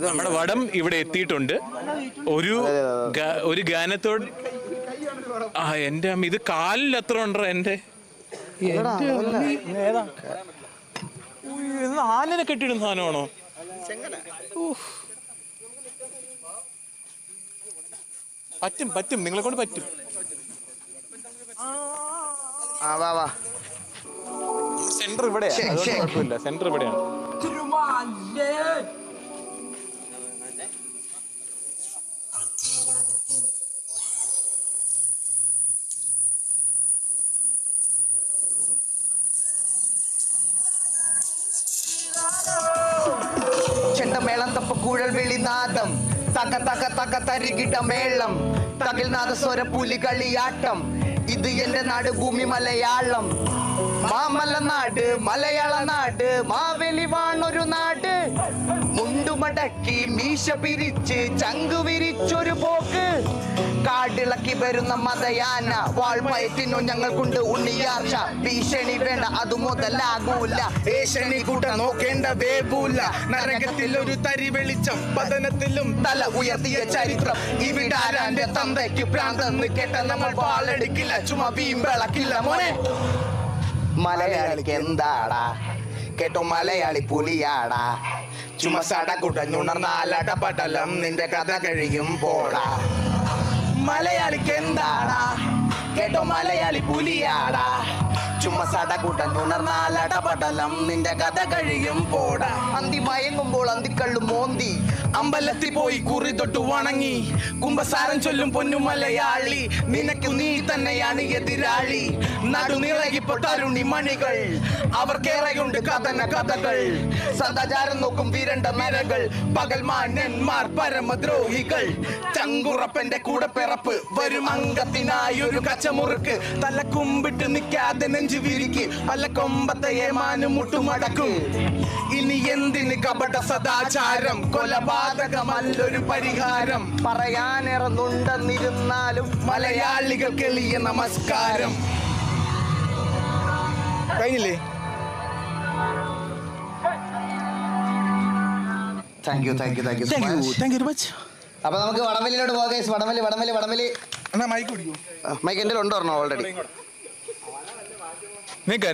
നമ്മുടെ വടം ഇവിടെ എത്തിയിട്ടുണ്ട്. ഒരു ഗാനത്തോട് എന്റെ അമ്മ ഇത് കാലിൽ എത്ര ഉണ്ടോ എന്റെ ആലിനെ കെട്ടിയിടുന്ന സാധനമാണോ? പറ്റും നിങ്ങളെ കൊണ്ട് പറ്റും. സെന്റർ ഇവിടെയാ, കുഴപ്പമില്ല. സെന്റർ ഇവിടെയാണ്. ചെണ്ടമേളം തപ്പ കുഴൽ വിളിനാദം തക തക തക തരികിട മേളം തകിൽനാഥ സ്വര പുലി കളിയാട്ടം. ഇത് എന്റെ നാട് ഭൂമി മലയാളം. മാമലനാട് മലയാള നാട് മാവേലി വാണൊരു നാട്. മുണ്ടുമടക്കി മീശ പിരിച്ച് ചങ്കു വിരിച്ചൊരു പോക്ക്. കാടിളക്കി വരുന്ന മതയാന വാൾപയറ്റിനു ഞങ്ങൾക്കുണ്ട് ഉണ്ണിയാർച്ച. ഭീഷണി വേണ്ട അത് മുതലാകൂല. ഏഷണി കൂട്ട നോക്കേണ്ട വേവൂല. നരകത്തിൽ ഒരു തരി വെളിച്ചം പതനത്തിലും തല ഉയർത്തിയ ചരിത്രം. ഇവിടാരാന്റെ തന്തയ്ക്ക് പ്രാന്തെന്ന് കേട്ട നമ്മൾ വാളെടുക്കില്ല, ചുമ വീമ്പിളക്കില്ല മോനെ. മലയാളിക്ക് എന്താടാ കേട്ടോ മലയാളി പുലിയാടാ. ചുമ സടകുടഞ്ഞുണർന്നാലട പടലം നിന്റെ കഥ കഴിയും പോടാ. മലയാളിക്ക് എന്താടാ കേട്ടോ മലയാളി പുലിയാടാ. ചുമ സടകുടഞ്ഞുണർന്നാലട പടലം നിന്റെ കഥ കഴിയും പോടാ. അന്തി മയങ്ങുമ്പോൾ അന്തിക്കള്ളു മോന്തി അമ്പലത്തിൽ പോയി കുറി തൊട്ടു വണങ്ങി. കുംഭസാരം ചൊല്ലും പൊന്നു മലയാളി, നിനക്കു നീ തന്നെയാണ് എതിരാളി. നടുനിറകിപ്പോ തരുണി മണികൾ, അവർക്കേറെയുണ്ട് കഥന കഥകൾ. സദാചാരം നോക്കും വിരണ്ട മരകൾ, പകൽ മാന്യന്മാർ പരമദ്രോഹികൾ. ചങ്കുറപ്പന്റെ കൂടെ പിറപ്പ് വരും അംഗത്തിനായി ഒരു കച്ചമുറുക്ക്. തല കുമ്പിട്ട് നിൽക്കാതെ നെഞ്ചു വിരിക്ക്, പല കൊമ്പത്തെ ഏമാനും മുട്ടുമടക്കും. ഇനി എന്തിന് കപട സദാചാരം, കൊലപാതകമല്ലൊരു പരിഹാരം. പറയാനിറന്നുണ്ടെന്നിരുന്നാലും മലയാളികൾക്ക് എളിയ നമസ്കാരം. കഴിഞ്ഞില്ലേ? Thank you much. അപ്പൊ നമുക്ക് വടംവലിയിലോട്ട് പോകാം. വടംവലി മൈക്ക് എന്റെ ഉണ്ടോ ഓൾറെഡി.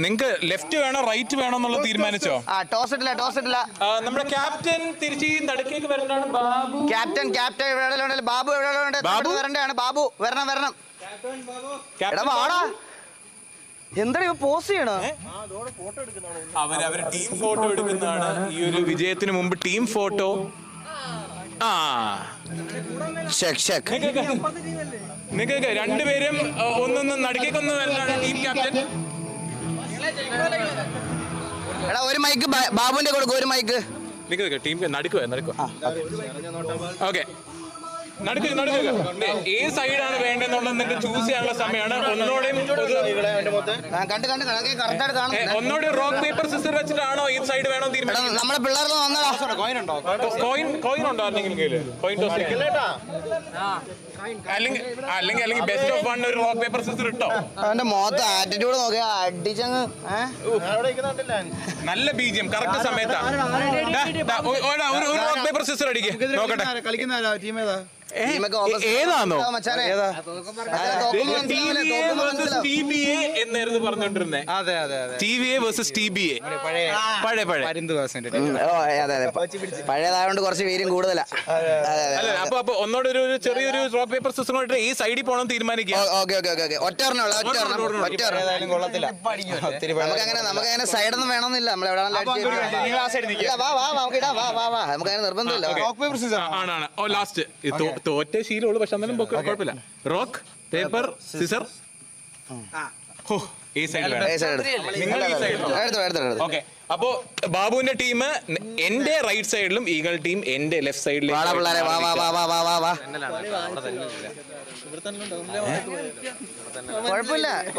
നിങ്ങക്ക് ലെഫ്റ്റ് വേണോ റൈറ്റ് വേണോ എന്നുള്ളത് തീരുമാനിച്ചോ? ടോസ് ഇട്ടില്ല. നമ്മുടെ ക്യാപ്റ്റൻ തിരിച്ച് നടുക്കേക്ക് വരേണ്ടതാണ്. ബാബു ക്യാപ്റ്റൻ എവിടെ ബാബു എവിടെ വരണ്ടാണ്. ബാബു വരണം. എന്താ പോസ് ചെയ്യണോ? അവര് ടീം ഫോട്ടോ എടുക്കുന്നതാണ്. ഈ ഒരു വിജയത്തിന് മുമ്പ് ടീം ഫോട്ടോ. നിങ്ങൾക്ക് രണ്ടുപേരും ഒന്നൊന്ന് നടുക്കേക്കൊന്ന് വരലാണ്. ടീം ക്യാപ്റ്റൻ ഒരു മൈക്ക് ബാബുവിന്റെ കൊടുക്കും. ഒരു മൈക്ക് ടീം നടുക്കുക. ഓക്കെ, നടുക്കുക. ഏത് സൈഡാണ് വേണ്ടതെന്നുള്ളത് നിങ്ങൾക്ക് ചൂസ് ചെയ്യാനുള്ള സമയമാണ്. ഒന്നോടെ റോക്ക് പേപ്പർ സിസർ വെച്ചിട്ടാണോ ഈ സൈഡ് വേണോ തീരുമാനിക്കുന്നത്? നമ്മുടെ പിള്ളേർ കോയിൻ ഉണ്ടോ ആരെങ്കിലും? കോയിൻ ടോസ് അല്ലെങ്കിൽ ബെസ്റ്റ് ഓഫ് വൺ ഒരു റോക്ക് പേപ്പർ സിസർ ഇട്ടോ. അവന്റെ മുഖത്ത് ആറ്റിറ്റ്യൂഡ് നോക്കിയാ അടിച്ചങ്ങ്. നല്ല ബീജിയം കറക്റ്റ് സമയത്താണ്. ഒരു റോക്ക് പേപ്പർ സിസർ അടിക്കുക. നോക്കട്ടെ ഏതാണോ എന്നായിരുന്നു പറഞ്ഞോണ്ടിരുന്നേ. TVA versus TBA. പഴയതായോണ്ട് കുറച്ച് പേരും കൂടുതലാ. അപ്പൊ ഒന്നോടെ ഒരു ചെറിയൊരു റോക്ക് പേപ്പർ സിസ്റ്റം കൊണ്ട് ഈ സൈഡിൽ പോകണം തീരുമാനിക്കുക. നമുക്കങ്ങനെ സൈഡൊന്നും വേണമെന്നില്ല. നമുക്കങ്ങനെ നിർബന്ധമില്ല. ആണ് ലാസ്റ്റ് തോറ്റ ശീലമുള്ളൂ. പക്ഷെ എന്നാലും കുഴപ്പമില്ല. Rock paper scissor. ഈ സൈഡ്. ഓക്കെ, അപ്പോ ബാബുവിന്റെ ടീം എന്റെ റൈറ്റ് സൈഡിലും ഈഗൾ ടീം എന്റെ ലെഫ്റ്റ് സൈഡിലും.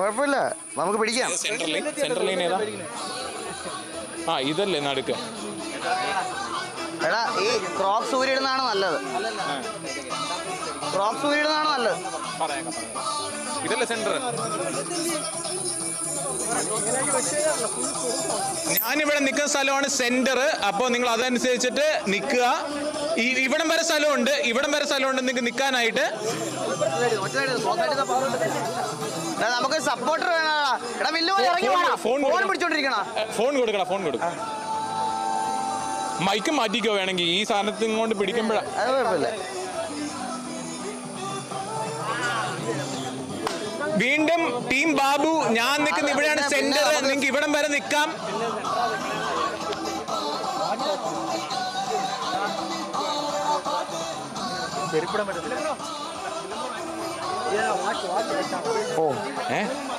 കുഴപ്പമില്ല, നമുക്ക് പിടിക്കാം. സെൻട്രൽ ലൈൻ ഏതാ? ഇതല്ലേ നടുക്ക്. എടാ ഈ ക്രോക്സ് ഊരിടുന്നതാണ് നല്ലത്. ക്രോക്സ് വീടുന്നതാണ് നല്ലത്. ഇതല്ലേ സെന്റർ. ഞാനിവിടെ നിൽക്കുന്ന സ്ഥലമാണ് സെന്റർ. അപ്പോൾ നിങ്ങൾ അതനുസരിച്ചിട്ട് നിൽക്കുക. ഇവിടം വരെ സ്ഥലമുണ്ട്, ഇവിടം വരെ സ്ഥലമുണ്ട് നിങ്ങൾക്ക് നിൽക്കാനായിട്ട്. നമുക്ക് സപ്പോർട്ടർ ഫോൺ കൊടുക്കണം, ഫോൺ കൊടുക്കണം. മൈക്ക് മാറ്റിക്കോ വേണമെങ്കിൽ, ഈ സാധനത്തിൽ കൊണ്ട് പിടിക്കുമ്പോഴാണ്. അത് കുഴപ്പമില്ല. വീണ്ടും ടീം ബാബു. ഞാൻ നിൽക്കുന്ന ഇവിടെയാണ് സെന്റർ. നിങ്ങൾക്ക് ഇവിടം വരെ നിൽക്കാം.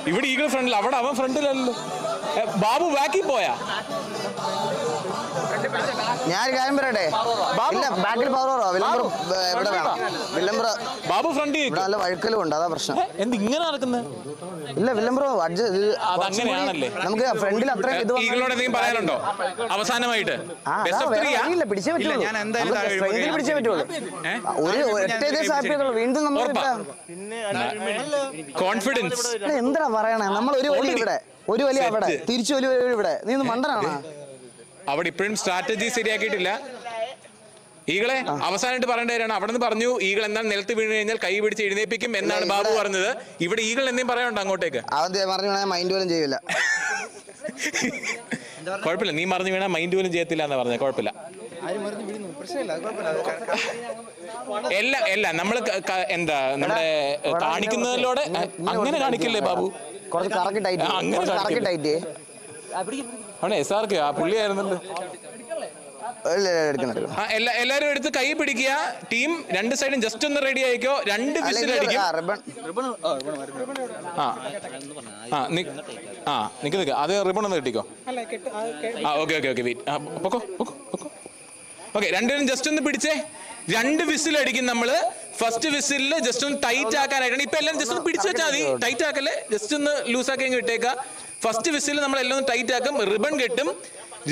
ഇവിടെ ഈഗിൾ ഫ്രണ്ടിൽ, അവിടെ അവൻ ഫ്രണ്ടിലല്ലോ. ബാബു ബാക്കിൽ പോയാ? ഞാൻ കാര്യം പറയട്ടെ, ബാക്കിൽ ഇവിടെ വേണം. വില്ലംബ്രോ ബാബു ഫ്രണ്ടിൽ നല്ല വഴുക്കലും ഉണ്ട്, അതാ പ്രശ്നം. എന്ത് ഇങ്ങനെ നടക്കുന്നത്? ഇല്ല വില്ലംബ്രോ അതങ്ങനെയാണല്ലേ. നമുക്ക് ഫ്രണ്ടിൽ അത്രയും ഇത് ഈഗിളോട് എന്തെങ്കിലും പറയാനുണ്ടോ അവസാനമായിട്ട്? പിടിച്ചേ പറ്റുള്ളൂ, പിടിച്ചേ പറ്റുള്ളൂ. ഒരു ഒറ്റ സാധ്യതയുള്ളൂ. വീണ്ടും നമ്മൾ കോൺഫിഡൻസ് എന്താ പറയണേ? നമ്മൾ ഒരു വലി ഇവിടെ, ഒരു വലി അവിടെ, തിരിച്ചു വലിയ ഇവിടെ. നീ ഒന്ന് മണ്ടനാണ്. അവിടെ ഇപ്പോഴും സ്ട്രാറ്റജി ശരിയാക്കിയിട്ടില്ല. ഈകളെ അവസാനമായിട്ട് പറയേണ്ട കാര്യമാണ്. അവിടെ നിന്ന് പറഞ്ഞു ഈകൾ എന്നാൽ നിലത്ത് വീണ് കഴിഞ്ഞാൽ കൈ പിടിച്ച് എഴുന്നേപ്പിക്കും എന്നാണ് ബാബു പറഞ്ഞത്. ഇവിടെ ഈകൾ എന്തെങ്കിലും പറയാനുണ്ടോ അങ്ങോട്ടേക്ക്? മൈൻഡ് പോലും ചെയ്യില്ല. കുഴപ്പമില്ല, നീ മറിഞ്ഞു വീണാൽ മൈൻഡ് പോലും ചെയ്യത്തില്ല എന്നാ പറഞ്ഞത്. കുഴപ്പമില്ല. എല്ലാം നമ്മള് എന്താ നമ്മുടെ കാണിക്കുന്നതിലൂടെ അങ്ങനെ കാണിക്കില്ലേ ബാബു? അവിടെ SRK ആ പുള്ളിയായിരുന്നല്ലോ. എല്ലാരും എടുത്ത് കൈ പിടിക്കുക. ടീം രണ്ട് സൈഡും ജസ്റ്റ് ഒന്ന് റെഡി ആയിക്കോ. 2 വിസിൽ അടിക്കും. നിക്ക് അത് റിബൺ ഒന്ന് കിട്ടിക്കോ. Okay wait. ഓക്കെ, രണ്ടുപേരും ജസ്റ്റ് ഒന്ന് പിടിച്ചേ. 2 വിസിൽ അടിക്കും നമ്മള്. ഫസ്റ്റ് വിസിലില് ജസ്റ്റ് ഒന്ന് ടൈറ്റ് ആക്കാനായിട്ടാണ്. ഇപ്പൊ എല്ലാം ജസ്റ്റ് ഒന്ന് പിടിച്ചു വെച്ചാൽ മതി. ടൈറ്റ് ആക്കല്ലേ, ജസ്റ്റ് ഒന്ന് ലൂസ് ആക്കി ഇട്ടേക്ക. ഫസ്റ്റ് വിസിൽ നമ്മൾ എല്ലാം ഒന്ന് ടൈറ്റ് ആക്കും, റിബൺ കെട്ടും.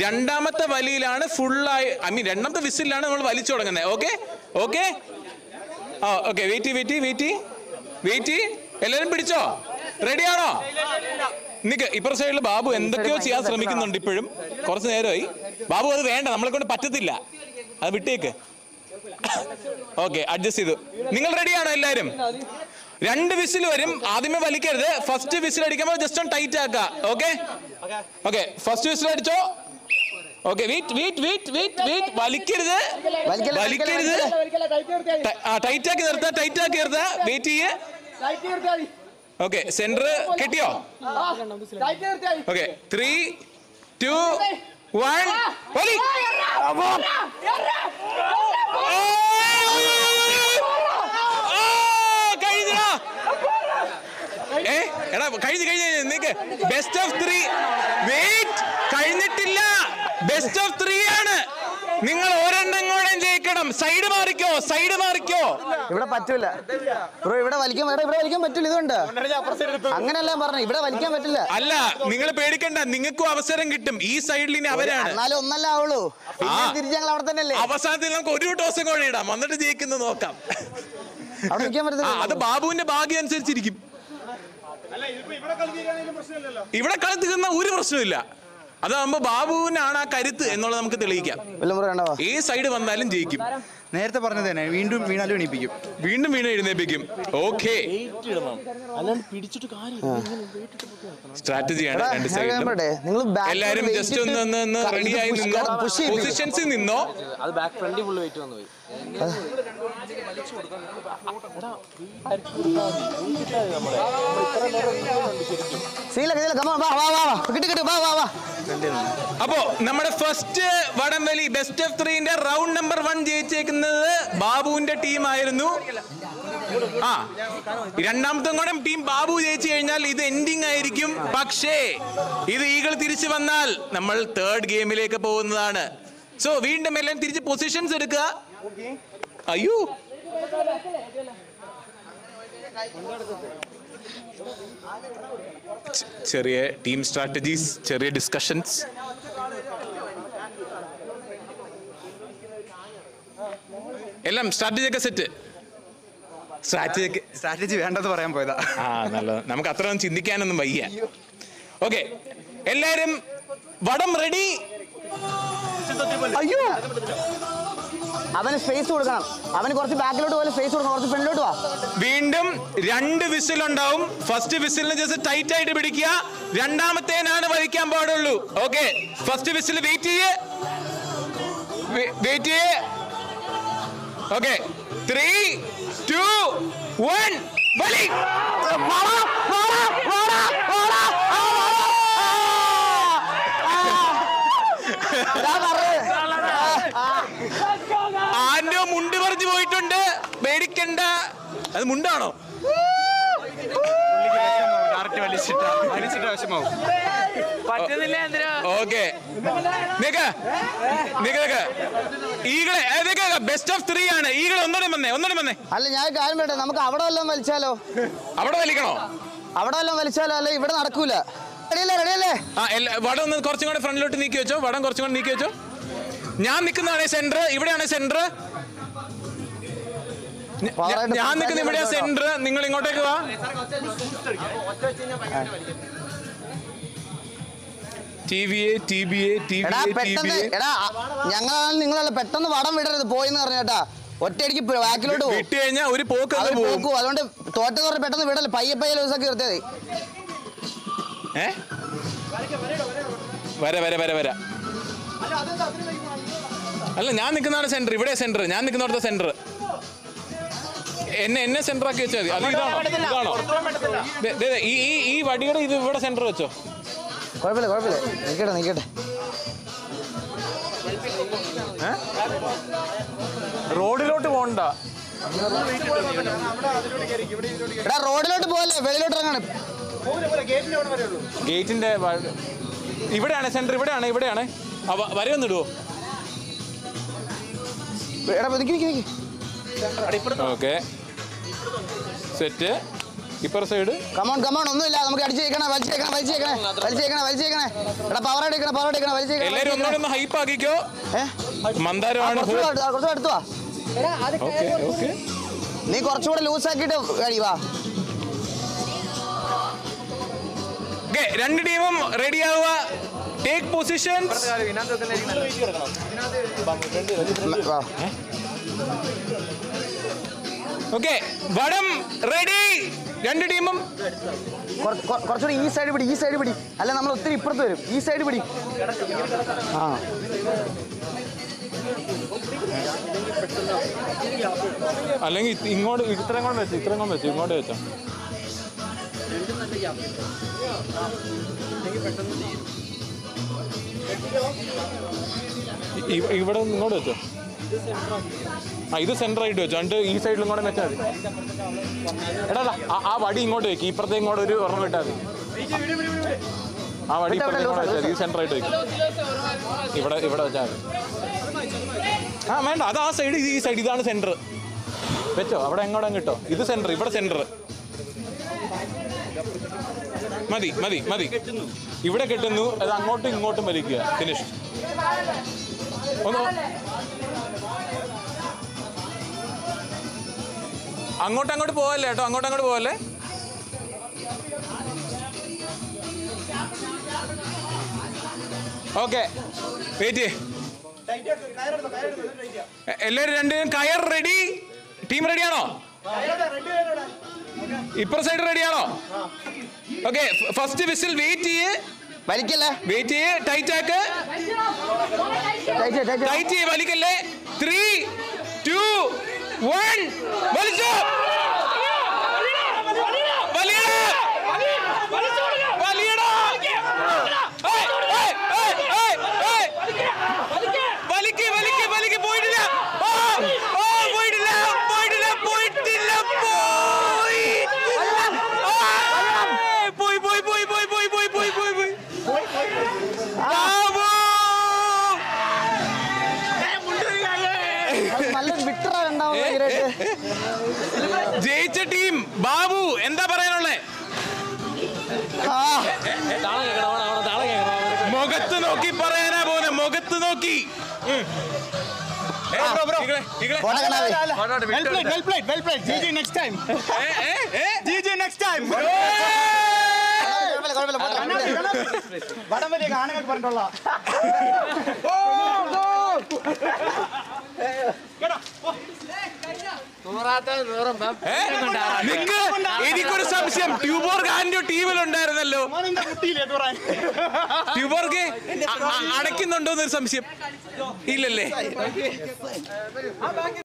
രണ്ടാമത്തെ വലിയിലാണ് ഫുള്ളായി, രണ്ടാമത്തെ വിസിലാണ് നമ്മൾ വലിച്ചു തുടങ്ങുന്നത്. ഓക്കെ. വെയിറ്റ്. എല്ലാരും പിടിച്ചോ? റെഡിയാണോ? നിക്ക്. ഇപ്പുറ സൈഡിൽ ബാബു എന്തൊക്കെയോ ചെയ്യാൻ ശ്രമിക്കുന്നുണ്ട്. ഇപ്പോഴും കുറച്ച് നേരമായി. ബാബു അത് വേണ്ട, നമ്മളെ കൊണ്ട് പറ്റത്തില്ല, അത് വിട്ടേക്ക്. ഓക്കെ, അഡ്ജസ്റ്റ് ചെയ്തു. നിങ്ങൾ റെഡിയാണോ എല്ലാരും? 2 വിസിൽ വരും. ആദ്യമേ വലിക്കരുത്. ഫസ്റ്റ് വിസിൽ അടിക്കുമ്പോൾ ജസ്റ്റ് ഒന്ന് ടൈറ്റ് ആക്കുക. ഓക്കെ, ഫസ്റ്റ് വിസിൽ അടിച്ചോ. Okay, wait. വലിക്കരുത്. ടൈറ്റ് ആക്കി നിർത്ത. വെയിറ്റ് ചെയ്യ്. ഓക്കെ, സെന്റർ കിട്ടിയോ? ഓക്കെ, 3, 2, 1 വലി. എടാ കഴിഞ്ഞ് ബെസ്റ്റ് ഓഫ് 3. വെയിറ്റ്, കഴിഞ്ഞിട്ടില്ല. ബെസ്റ്റ് ഓഫ് 3 ആണ്. നിങ്ങൾ ഒരെണ്ണം കൂടെ ജയിക്കണം. സൈഡ് മാറിക്കോ. ഇവിടെ പറ്റൂല ബ്രോ, ഇവിടെ വലിക്കാൻ പറ്റില്ല. ഇതുകൊണ്ട് അങ്ങനെയല്ല പറഞ്ഞു, ഇവിടെ വലിക്കാൻ പറ്റില്ല. അല്ല, നിങ്ങൾ പേടിക്കണ്ട, നിങ്ങൾക്കും അവസരം കിട്ടും. ഈ സൈഡിൽ ഇനി അവരാണ്. എന്നാലും ഒന്നല്ല ആവുള്ളൂ. തിരിച്ച് ഞങ്ങൾ അവിടെ തന്നെ. അവസാനത്തിൽ നമുക്ക് ഒരു ടോസും കൂടെ ഇടാം, എന്നിട്ട് ജയിക്കുന്നത് നോക്കാം. അവിടെ നിൽക്കാൻ പറ്റില്ല. അത് ബാബുവിന്റെ ഭാഗ്യം അനുസരിച്ചിരിക്കും. ഇവിടെ കളി തീർന്ന ഒരു പ്രശ്നമില്ല. അതാകുമ്പോ ബാബുവിനാണ് ആ കരുത്ത് എന്നുള്ളത് നമുക്ക് തെളിയിക്കാം. ഈ സൈഡ് വന്നാലും ജയിക്കും. നേരത്തെ പറഞ്ഞത് തന്നെ, വീണ്ടും വീണാലും എണീപ്പിക്കും. വീണ്ടും എഴുന്നേപ്പിക്കും. ഓക്കെ, സ്ട്രാറ്റജിയാണ് രണ്ട് സൈഡിലും. എല്ലാരും ജസ്റ്റ് ഒന്ന് റെഡിയായി നിന്നോ, പൊസിഷൻസിൽ നിന്നോ. അപ്പോ നമ്മുടെ ഫസ്റ്റ് വടംവലി ബെസ്റ്റ് ഓഫ് 3ന്റെ റൗണ്ട് നമ്പർ 1 ജയിച്ചേക്കുന്നത് ബാബുവിന്റെ ടീമായിരുന്നു. രണ്ടാമത്തെ കൂടെ ടീം ബാബു ജയിച്ചു കഴിഞ്ഞാൽ ഇത് എൻഡിങ് ആയിരിക്കും. പക്ഷേ ഇത് ഈഗിൾ തിരിച്ചു വന്നാൽ നമ്മൾ 3rd ഗെയിമിലേക്ക് പോകുന്നതാണ്. സോ വീണ്ടും എല്ലാം തിരിച്ച് പൊസിഷൻസ് എടുക്കുക. അയ്യോ, ചെറിയ ടീം സ്ട്രാറ്റജീസ്, ചെറിയ ഡിസ്കഷൻസ്. എല്ലാം സ്ട്രാറ്റജി ഒക്കെ സെറ്റ്. സ്ട്രാറ്റജി വേണ്ടെന്ന് പറയാൻ പോയതാ. നല്ലത്. നമുക്ക് അത്രയൊന്നും ചിന്തിക്കാനൊന്നും വയ്യ. ഓക്കെ, എല്ലാരും വടം റെഡി. അയ്യോ, അവന് സ്പേസ് കൊടുക്കണം. അവന് കുറച്ച് ബാക്കിലോട്ട് പോലെ സ്പേസ് കൊടുക്കണം. കുറച്ച് ഫ്രണ്ടിലോട്ട് വാ. വീണ്ടും 2 വിസിൽ ഉണ്ടാവും. ഫസ്റ്റ് വിസിലിന് ജസ്റ്റ് ടൈറ്റ് ആയിട്ട് പിടിക്കുക. രണ്ടാമത്തേനാണ് വലിക്കാൻ പാടുള്ളൂ. ഓക്കെ, ഫസ്റ്റ് വിസിൽ വെയിറ്റ് ചെയ്യേ. ഓക്കെ, 3, 2, 1 വലി. ആന്റെ മുണ്ട് പറിച്ചു പോയിട്ടുണ്ട്. പേടിക്കണ്ട. അത് മുണ്ടാണോ? ഓക്കെ, ഈകളെ ബെസ്റ്റ് ഓഫ് 3 ആണ്. ഈകളെ ഒന്നുകൂടെ വന്നേ. അല്ല, ഞാൻ കാര്യം വേണ്ടേ, നമുക്ക് അവിടെ വല്ലതും വലിച്ചാലോ? അവിടെ വലിക്കണോ? അവിടെ വല്ലതും വലിച്ചാലോ? അല്ലെ ഇവിടെ നടക്കൂല. റെഡിയല്ലേ? വടം ഒന്ന് കുറച്ചും കൂടെ ഫ്രണ്ടിലോട്ട് നീക്കി വെച്ചോ. വടം കുറച്ചും കൂടെ നീക്കി വെച്ചോ. ഞാൻ നിൽക്കുന്നതാണ് സെന്റർ. ഇവിടെയാണ് സെന്റർ. ഞാൻ നിൽക്കുന്ന ഇവിടെയാ സെന്റർ. നിങ്ങൾ ഇങ്ങോട്ടേക്ക് വാ. ഞങ്ങളാണ് നിങ്ങളല്ല. പെട്ടെന്ന് വടം വിടരുത്. പോയിന്ന് പറഞ്ഞേട്ടാ. ഒറ്റയടിക്ക് ബാക്കിലോട്ട് വിട്ട് കഴിഞ്ഞാൽ ഒരു പോക്കും. അതുകൊണ്ട് തോറ്റെന്ന് പറഞ്ഞ് പെട്ടെന്ന് വിടല്ലേ. പയ്യെ ദിവസമൊക്കെ നിർത്തിയത്. വര. അല്ല, ഞാൻ നിൽക്കുന്നതാണ് സെന്റർ. ഇവിടെ സെന്റർ. ഞാൻ നിൽക്കുന്നിടത്ത് സെന്റർ. എന്നെ സെന്റർ ആക്കി വെച്ചാൽ മതി. അത് ഇതാണോ? ഈ വടിയുടെ ഇത് ഇവിടെ സെന്റർ വെച്ചോ. കുഴപ്പമില്ല. നിക്കട്ടെ. റോഡിലോട്ട് പോകണ്ട. റോഡിലോട്ട് പോകല്ലേ, വെളിയിലോട്ട് ഇറങ്ങണം. ഗേറ്റിന്റെ ഇവിടെയാണ് സെന്റർ. ഇവിടെയാണ്. വരയൊന്നിടുവോ? Okay, set. Upper side. Come on ഒന്നുമില്ല. നമുക്ക് അടിച്ചേക്കണേ. പവർ എടുക്കണം. എല്ലാരും ഒന്നുകൂടെ ഹൈപ്പ് ആക്കിക്കോ. മന്ദാരമാണ്. നീ കുറച്ചുകൂടെ ലൂസ് ആക്കിട്ട് കഴിവാ. രണ്ട് ടീമും റെഡി ആവുക. Take positions. ഓക്കെ, വടം റെഡി. രണ്ട് ടീമും കുറച്ചുകൂടി ഈ സൈഡ് പിടി. അല്ല, നമ്മൾ ഒത്തിരി ഇപ്പുറത്ത് വരും. ഈ സൈഡ് പിടി. അല്ലെങ്കിൽ ഇങ്ങോട്ട് ഇത്രയും കൊണ്ട് വെച്ചു ഇങ്ങോട്ട് വെച്ചോ. ഇവിടെ ഇങ്ങോട്ട് വെച്ചോ. ഇത് സെന്റർ ആയിട്ട് വെച്ചോ. എന്നിട്ട് ഈ സൈഡിലും കൂടെ വെച്ചാൽ മതി. എടാ, ആ വടി ഇങ്ങോട്ട് വെക്കും. ഇപ്പുറത്തെ ഇങ്ങോട്ട് ഒരു ഒരെണ്ണം ഇട്ടാൽ മതി. ആ വടി ഇപ്പുറത്തെ ഇങ്ങോട്ട് വെച്ചാൽ മതി. ഇത് സെന്റർ ആയിട്ട് വെക്കും. ഇവിടെ വെച്ചാൽ മതി. വേണ്ട, അത് ആ സൈഡ്, ഈ സൈഡ്. ഇതാണ് സെന്റർ. വെച്ചോ. അവിടെ എങ്ങോട്ടും കിട്ടോ. ഇത് സെന്റർ. ഇവിടെ സെന്റർ. മതി. ഇവിടെ കെട്ടുന്നു. അത് അങ്ങോട്ടും ഇങ്ങോട്ടും വലിക്കുക. ഫിനിഷ്. അങ്ങോട്ട് പോവല്ലേ കേട്ടോ. അങ്ങോട്ട് പോവല്ലേ. Okay, wait. എല്ലാവരും രണ്ടുപേരും കയർ റെഡി. ടീം റെഡിയാണോ? ഇപ്പുറ സൈഡ് റെഡിയാണോ? ഓക്കെ, ഫസ്റ്റ് വിസിൽ വെയിറ്റ് ചെയ്യേ. ടൈറ്റ് ആക്ക്. വലിക്കല്ലേ. 3, 2, 1 വലിച്ചോ. വലിക്ക്. പോയിട്ടില്ല. ജയിച്ച ടീം ബാബു. എന്താ പറയാനുള്ളേ? മുഖത്ത് നോക്കി പറയാനാ പോകുന്നത്. മുഖത്ത് നോക്കി. പോട്ടെ കണ്ണാവി. കുഴപ്പമില്ല, പോട്ടെ. വടംവലി കാണുകൾ പറഞ്ഞിട്ടുള്ള എനിക്കൊരു സംശയം, ട്യൂബോർഗ് ആന്റോ ടീമിലുണ്ടായിരുന്നല്ലോ. ട്യൂബോർഗ് അടയ്ക്കുന്നുണ്ടോ എന്നൊരു സംശയം. ഇല്ലല്ലേ?